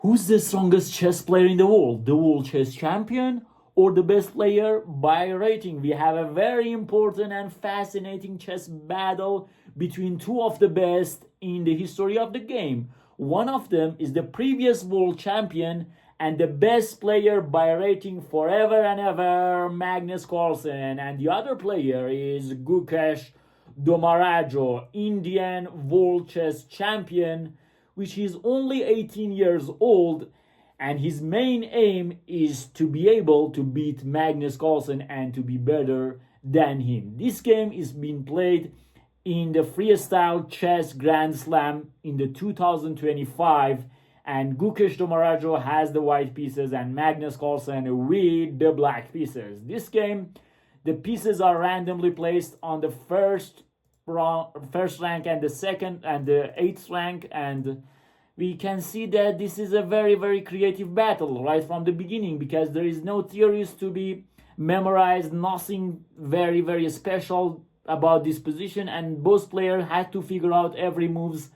Who's the strongest chess player in the world? The world chess champion or the best player by rating? We have a very important and fascinating chess battle between two of the best in the history of the game. One of them is the previous world champion and the best player by rating forever and ever, Magnus Carlsen. And the other player is Gukesh Domaraju, Indian world chess champion, which is only 18 years old, and his main aim is to be able to beat Magnus Carlsen and to be better than him. This game is being played in the freestyle chess Grand Slam in the 2025, and Gukesh Domaraju has the white pieces and Magnus Carlsen with the black pieces. This game, the pieces are randomly placed on the first rank and the second and the 8th rank, and we can see that this is a very creative battle right from the beginning, because there is no theories to be memorized, nothing very special about this position, and both players had to figure out every moves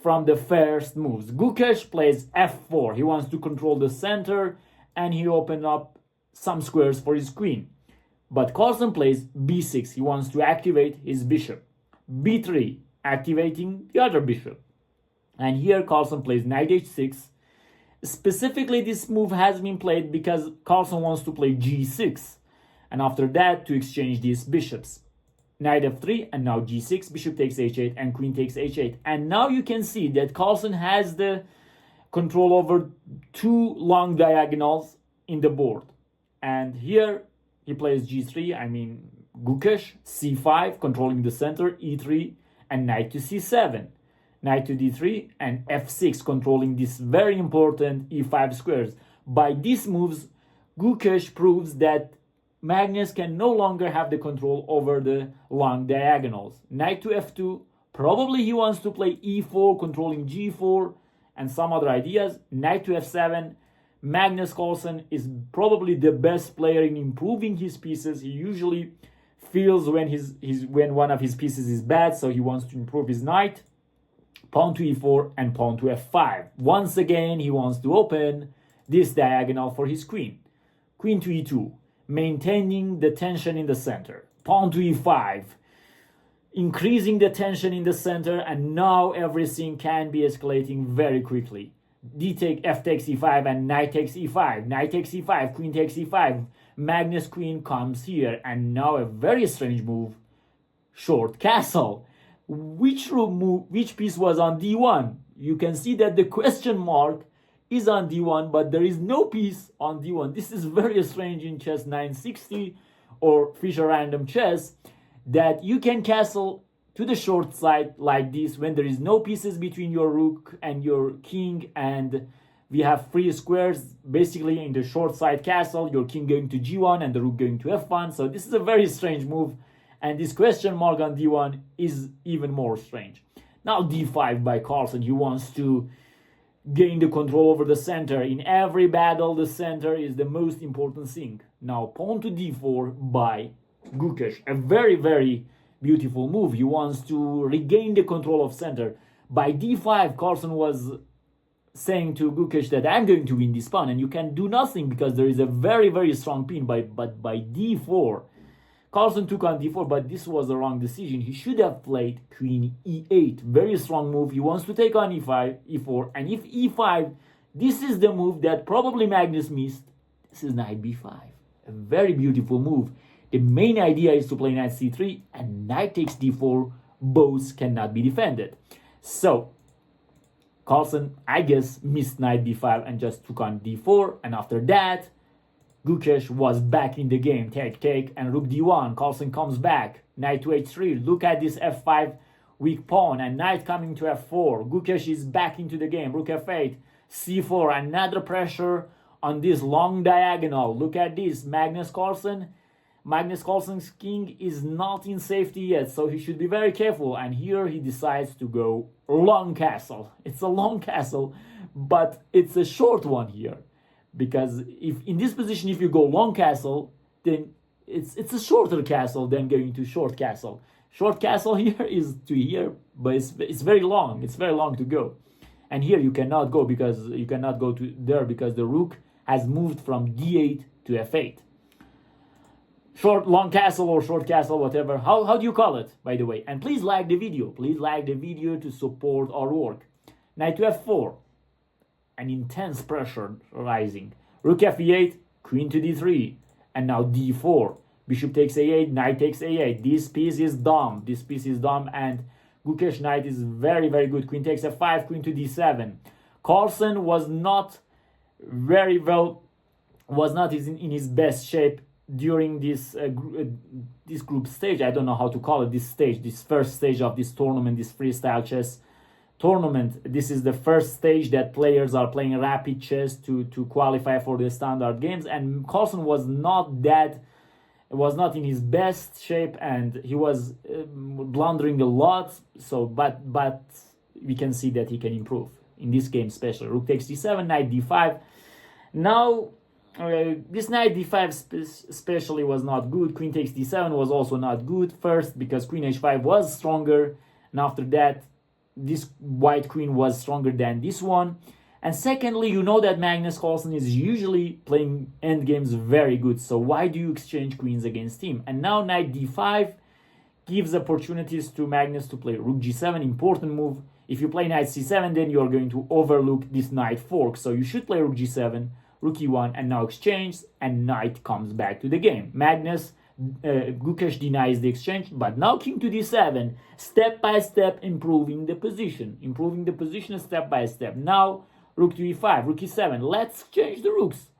from the first moves. Gukesh plays f4. He wants to control the center and he opened up some squares for his queen. But Carlsen plays b6. He wants to activate his bishop. b3, activating the other bishop. And here Carlsen plays knight h6. Specifically, this move has been played because Carlsen wants to play g6. And after that, to exchange these bishops. Knight f3 and now g6, bishop takes h8 and queen takes h8. And now you can see that Carlsen has the control over two long diagonals in the board. And here he plays g3, Gukesh, c5, controlling the center, e3, and knight to c7. Knight to d3 and f6, controlling this very important e5 squares. By these moves, Gukesh proves that Magnus can no longer have the control over the long diagonals. Knight to f2, probably he wants to play e4, controlling g4, and some other ideas. Knight to f7, Magnus Carlsen is probably the best player in improving his pieces. He usually feels when when one of his pieces is bad, so he wants to improve his knight. Pawn to e4 and pawn to f5. Once again, he wants to open this diagonal for his queen. Queen to e2, maintaining the tension in the center. Pawn to e5, increasing the tension in the center, and now everything can be escalating very quickly. F takes e5 and knight takes e5. Knight takes e5, queen takes e5. Magnus queen comes here, and now a very strange move, short castle. Which piece was on d1? You can see that the question mark is on d1, but there is no piece on d1. This is very strange in chess 960 or Fischer random chess, that you can castle to the short side like this when there is no pieces between your rook and your king, and we have free squares basically in the short side castle, your king going to g1 and the rook going to f1. So this is a very strange move, and this question mark on d1 is even more strange. Now d5 by Carlsen. He wants to gain the control over the center. In every battle, the center is the most important thing. Now pawn to d4 by Gukesh. A very beautiful move. He wants to regain the control of center. By d5, Carlsen was saying to Gukesh that I'm going to win this pawn, and you can do nothing because there is a very strong pin. But by d4, Carlsen took on d4, but this was the wrong decision. He should have played queen e8. Very strong move. He wants to take on e4, and if e5, this is the move that probably Magnus missed. This is knight b5. A very beautiful move. The main idea is to play knight c3 and knight takes d4. Both cannot be defended. So Carlsen, I guess, missed knight b5 and just took on d4, and after that Gukesh was back in the game. Take, and rook d1. Carlsen comes back. Knight to h3. Look at this f5 weak pawn, and knight coming to f4. Gukesh is back into the game. Rook f8. c4. Another pressure on this long diagonal. Look at this. Magnus Carlsen's king is not in safety yet, so he should be very careful. And here he decides to go long castle. It's a long castle, but it's a short one here. Because if in this position, if you go long castle, then it's a shorter castle than going to short castle. Short castle here is to here, but it's very long. It's very long to go. And here you cannot go to there because the rook has moved from d8 to f8. Long castle or short castle, whatever. How do you call it, by the way? And please like the video. Please like the video to support our work. Knight to f4. An intense pressure rising. Rook f8, queen to d3. And now d4. Bishop takes a8, knight takes a8. This piece is dumb. This piece is dumb, and Gukesh knight is very, very good. Queen takes f5, queen to d7. Carlsen was not very well, was not in his best shape during this group stage. I don't know how to call it, this first stage of this tournament, this freestyle chess tournament. This is the first stage that players are playing rapid chess to qualify for the standard games, and Carlsen was not in his best shape, and he was blundering a lot. So but we can see that he can improve in this game, especially. Rook takes d7, knight d5. Now this knight d5 especially was not good. Queen takes d7 was also not good. First, because queen h5 was stronger, and after that this white queen was stronger than this one. And secondly, you know that Magnus Carlsen is usually playing endgames very good, so why do you exchange queens against him? And now knight d5 gives opportunities to Magnus to play rook g7, important move. If you play knight c7, then you're going to overlook this knight fork, so you should play rook g7, rook e1, and now exchange, and knight comes back to the game. Gukesh denies the exchange, but now king to d7, step by step improving the position step by step. Now rook to e5, rook e7, let's change the rooks,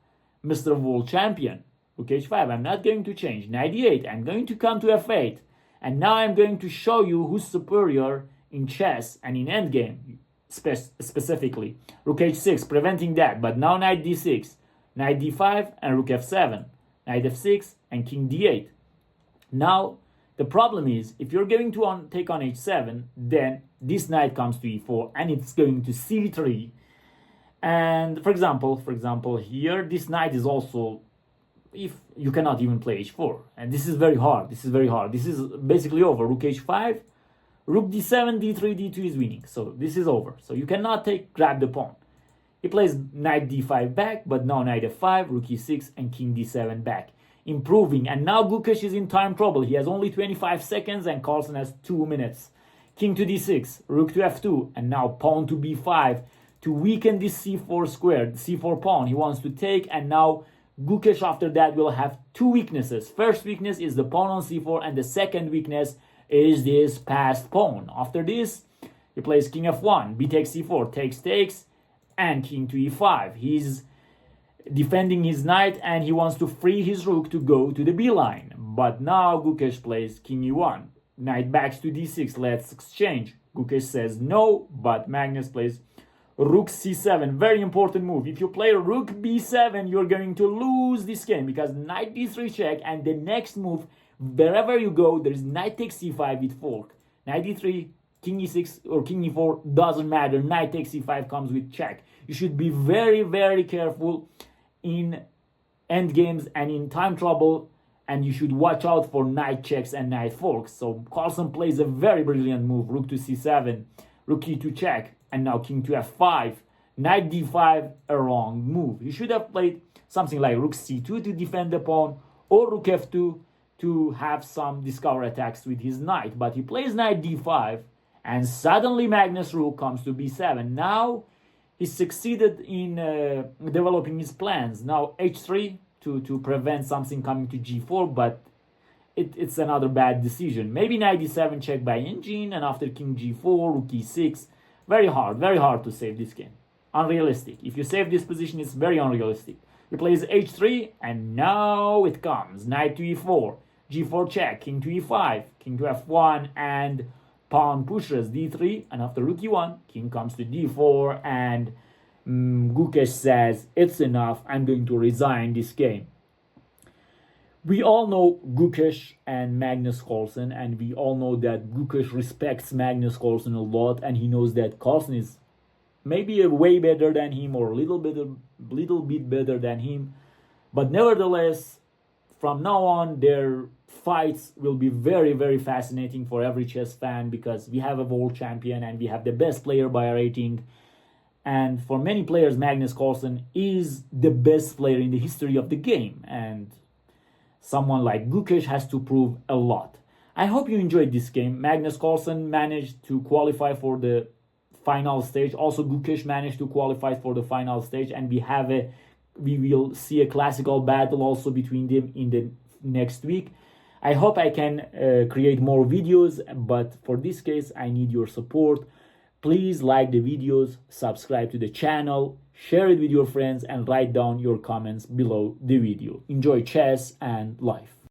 Mr. World Champion. Rook h5, I'm not going to change. Knight d8, I'm going to come to f8, and now I'm going to show you who's superior in chess and in endgame specifically. Rook h6, preventing that, but now knight d6, knight d5, and rook f7, knight f6, and king d8. Now, the problem is, if you're going to take on h7, then this knight comes to e4, and it's going to c3. And for example, here, this knight is also, if you cannot even play h4. And this is very hard. This is basically over. Rook h5, rook d7, d3, d2 is winning. So this is over. So you cannot grab the pawn. He plays knight d5 back, but now knight f5, rook e6, and king d7 back. Improving. And now Gukesh is in time trouble. He has only 25 seconds and Carlsen has 2 minutes. King to d6, rook to f2, and now pawn to b5 to weaken this c4 square, the c4 pawn he wants to take. And now Gukesh after that will have two weaknesses. First weakness is the pawn on c4, and the second weakness is this passed pawn. After this, he plays king f1, b takes c4, takes, and king to e5. He's defending his knight and he wants to free his rook to go to the b line. But now Gukesh plays king e1, knight backs to d6, let's exchange. Gukesh says no, but Magnus plays rook c7, very important move. If you play rook b7, you're going to lose this game, because knight d3 check, and the next move, wherever you go, there is knight takes c5 with fork. Knight d3, king e6 or king e4, doesn't matter. Knight takes c5 comes with check. You should be very, very careful in end games and in time trouble, and you should watch out for knight checks and knight forks. So Carlsen plays a very brilliant move. Rook to c7, rook e2 check, and now king to f5, knight d5, a wrong move. You should have played something like rook c2 to defend the pawn, or rook f2 to have some discover attacks with his knight. But he plays knight d5, and suddenly Magnus' rook comes to b7. Now he succeeded in developing his plans. Now h3 to prevent something coming to g4, but it's another bad decision. Maybe knight d7 check by engine, and after king g4, rook e6. Very hard to save this game. Unrealistic. If you save this position, it's very unrealistic. He plays h3, and now it comes. Knight to e4, g4 check, king to e5, king to f1, and pawn pushes d3, and after rook e1, king comes to d4, and Gukesh says, it's enough, I'm going to resign this game. We all know Gukesh and Magnus Carlsen, and we all know that Gukesh respects Magnus Carlsen a lot, and he knows that Carlsen is maybe a way better than him, or a little bit better than him. But nevertheless, from now on, their fights will be very, very fascinating for every chess fan, because we have a world champion and we have the best player by rating. And for many players, Magnus Carlsen is the best player in the history of the game. And someone like Gukesh has to prove a lot. I hope you enjoyed this game. Magnus Carlsen managed to qualify for the final stage. Also, Gukesh managed to qualify for the final stage, and we will see a classical battle also between them in the next week. I hope I can create more videos, but for this case, I need your support. Please like the videos, subscribe to the channel, share it with your friends, and write down your comments below the video. Enjoy chess and life.